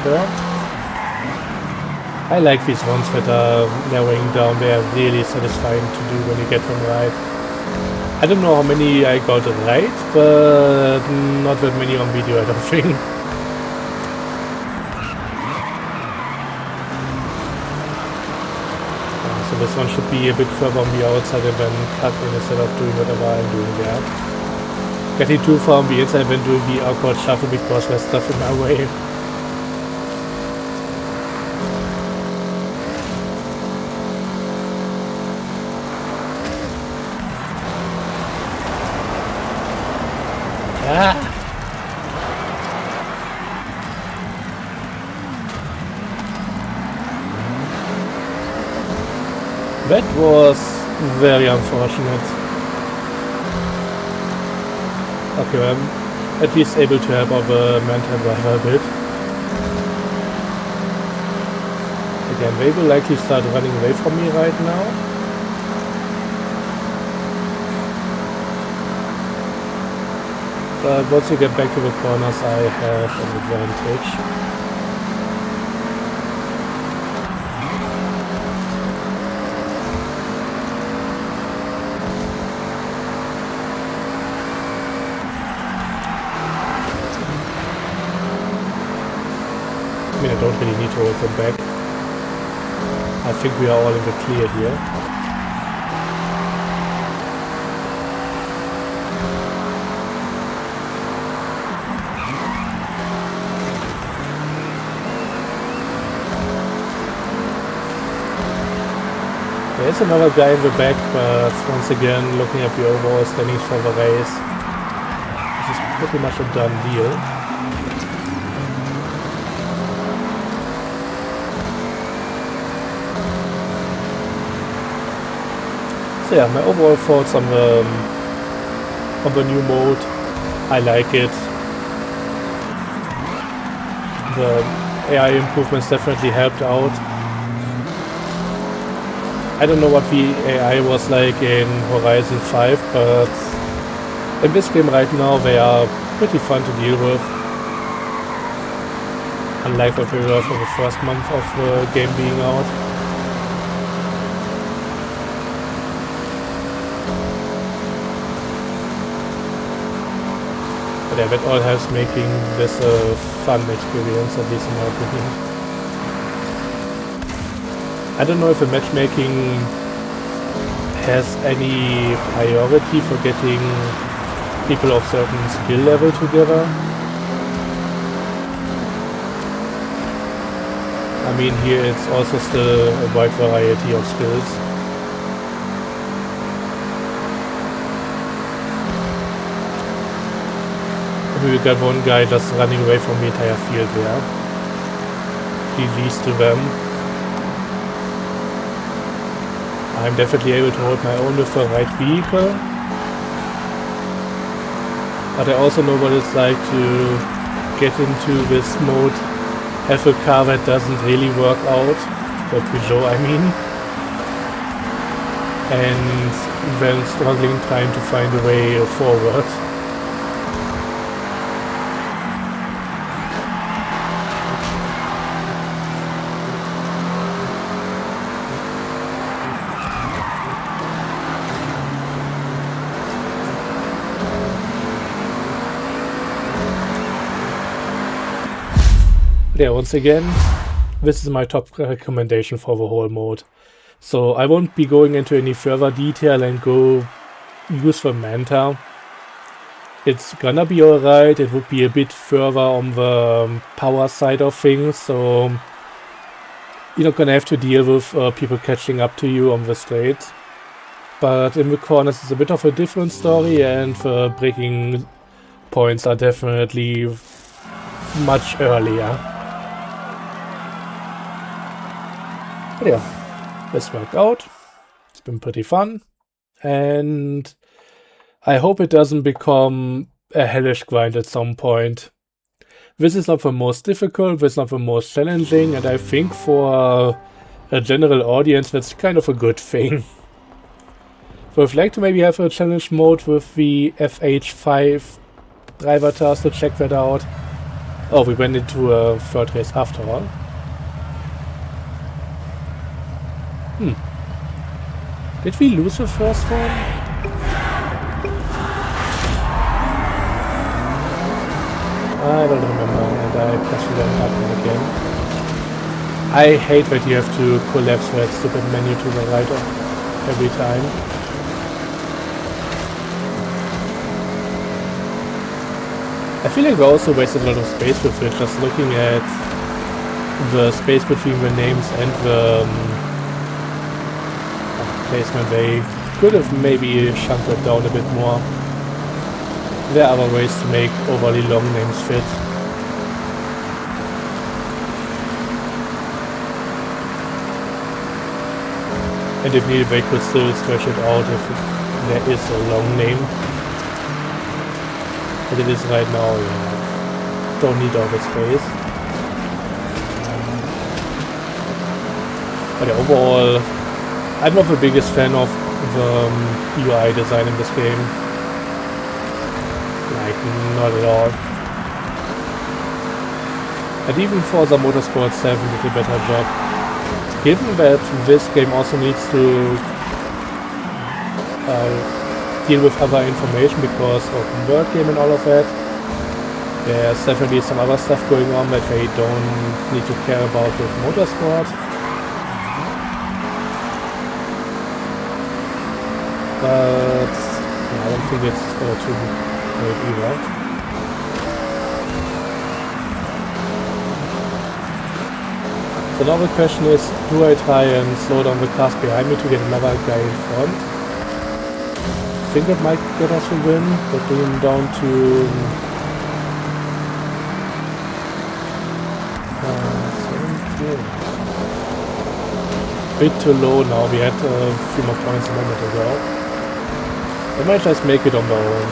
S1: turn. I like these ones that are narrowing down. They are really satisfying to do when you get them right. I don't know how many I got right, but not that many on video, I don't think. So this one should be a bit further on the outside and then cut in instead of doing whatever I'm doing there. Getting too far on the inside when doing the awkward shuffle because there's stuff in my way. Ah! That was very unfortunate. Okay, I'm at least able to help out the mental driver a bit. Again, they will likely start running away from me right now. But once you get back to the corners, I have an advantage. I mean, I don't really need to hold them back. I think we are all in the clear here. There's another guy in the back, but once again, looking at the overall standings for the race, this is pretty much a done deal. So yeah, my overall thoughts on the new mode, I like it. The AI improvements definitely helped out. I don't know what the AI was like in Horizon 5, but in this game right now they are pretty fun to deal with. Unlike what we were for the first month of the game being out. But yeah, that all helps making this a fun experience, at least in my opinion. I don't know if the matchmaking has any priority for getting people of certain skill level together. I mean, here it's also still a wide variety of skills. We got one guy just running away from the entire field there. He leads to them. I'm definitely able to hold my own with the right vehicle. But I also know what it's like to get into this mode, have a car that doesn't really work out, the Peugeot I mean, and then struggling trying to find a way forward. Yeah, once again, this is my top recommendation for the whole mode. So I won't be going into any further detail and go use the Manta. It's gonna be alright, it would be a bit further on the power side of things, so you're not gonna have to deal with people catching up to you on the straight. But in the corners it's a bit of a different story, and the braking points are definitely much earlier. But yeah, this worked out. It's been pretty fun. And I hope it doesn't become a hellish grind at some point. This is not the most difficult, this is not the most challenging, and I think for a general audience that's kind of a good thing. So if you'd like to maybe have a challenge mode with the FH5 driver task, to check that out. Oh, we went into a third race after all. Did we lose the first one? I don't remember, and I pressed the wrong button again. I hate that you have to collapse that stupid menu to the right every time. I feel like we also wasted a lot of space with it, just looking at the space between the names and the placement. They could have maybe shrunk it down a bit more. There are other ways to make overly long names fit. And if needed, they could still stretch it out if there is a long name. But it is right now, yeah. Don't need all the space. But yeah, overall, I'm not the biggest fan of the UI design in this game. Like, not at all. And even Forza Motorsport 7 did a better job. Given that this game also needs to deal with other information because open world game and all of that, there's definitely some other stuff going on that they don't need to care about with Motorsport. But yeah, I don't think it's too great either. So now the question is, do I try and slow down the cars behind me to get another guy in front? I think that might get us a win, but bring him down to bit too low now. We had a few more points a moment ago. I might just make it on my own.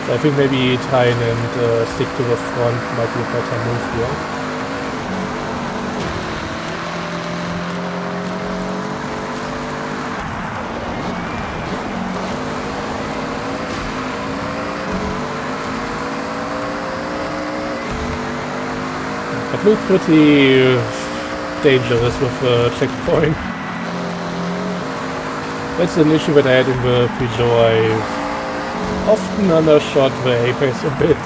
S1: So I think maybe tying and stick to the front might be a better move here. That looked pretty dangerous with the checkpoint. That's an issue that I had in the Peugeot. I often undershot the apex a bit.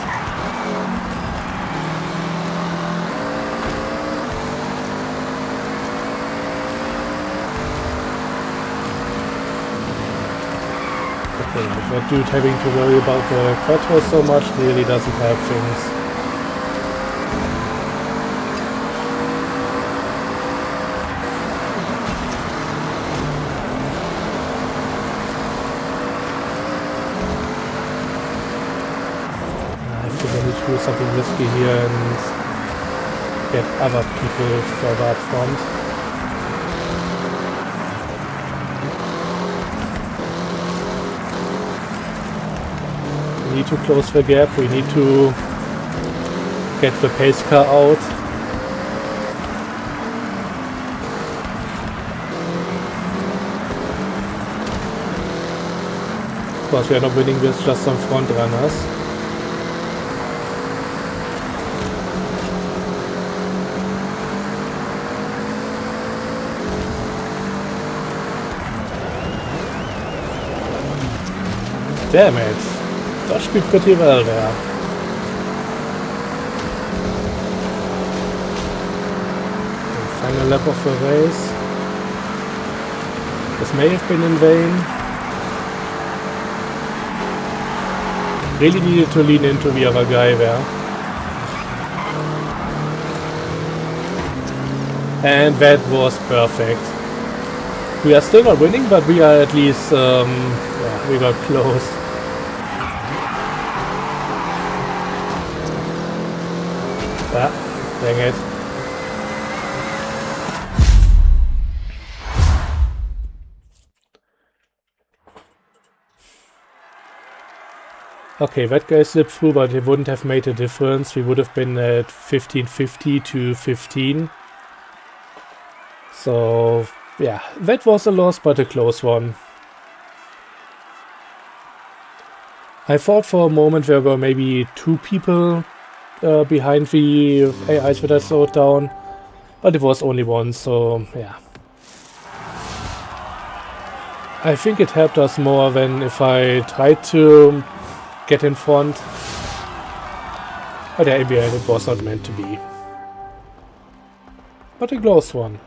S1: Okay, that dude having to worry about the quattro so much really doesn't help things. Do something risky here and get other people further up front. We need to close the gap, we need to get the pace car out. Of course, we are not winning this just on front runners. Damn it! Dodged me pretty well there. Okay, final lap of the race. This may have been in vain. Really needed to lean into the other guy there. And that was perfect. We are still not winning, but we are at least, yeah, we got close. Ah, dang it. Okay, that guy slipped through, but it wouldn't have made a difference. We would have been at 1550 to 15. So, yeah, that was a loss, but a close one. I thought for a moment there were maybe 2 people behind the AIs that I slowed down, but it was only 1, so yeah. I think it helped us more than if I tried to get in front. But yeah, in the end it was not meant to be. But a close one.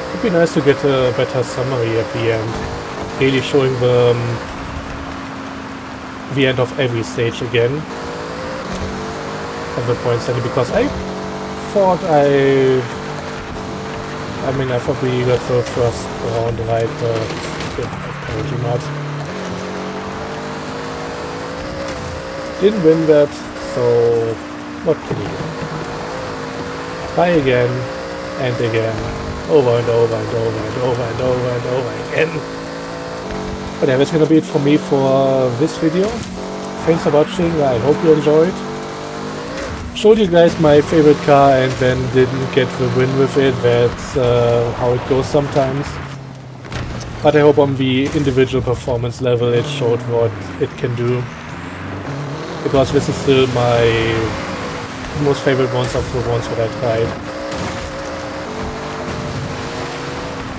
S1: It'd be nice to get a better summary at the end. Really showing the end of every stage again. At the point study, because I thought I thought we got the first round right, but apparently not. Didn't win that, so what can you do? Try again, and again, over and over and over and over and over and over again. But yeah, that's gonna be it for me for this video. Thanks for watching, I hope you enjoyed. Showed you guys my favorite car and then didn't get the win with it. That's how it goes sometimes. But I hope on the individual performance level it showed what it can do. Because this is still my most favorite ones of the ones that I tried.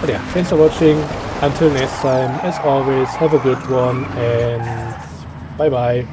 S1: But yeah, thanks for watching. Until next time, as always, have a good one and bye bye.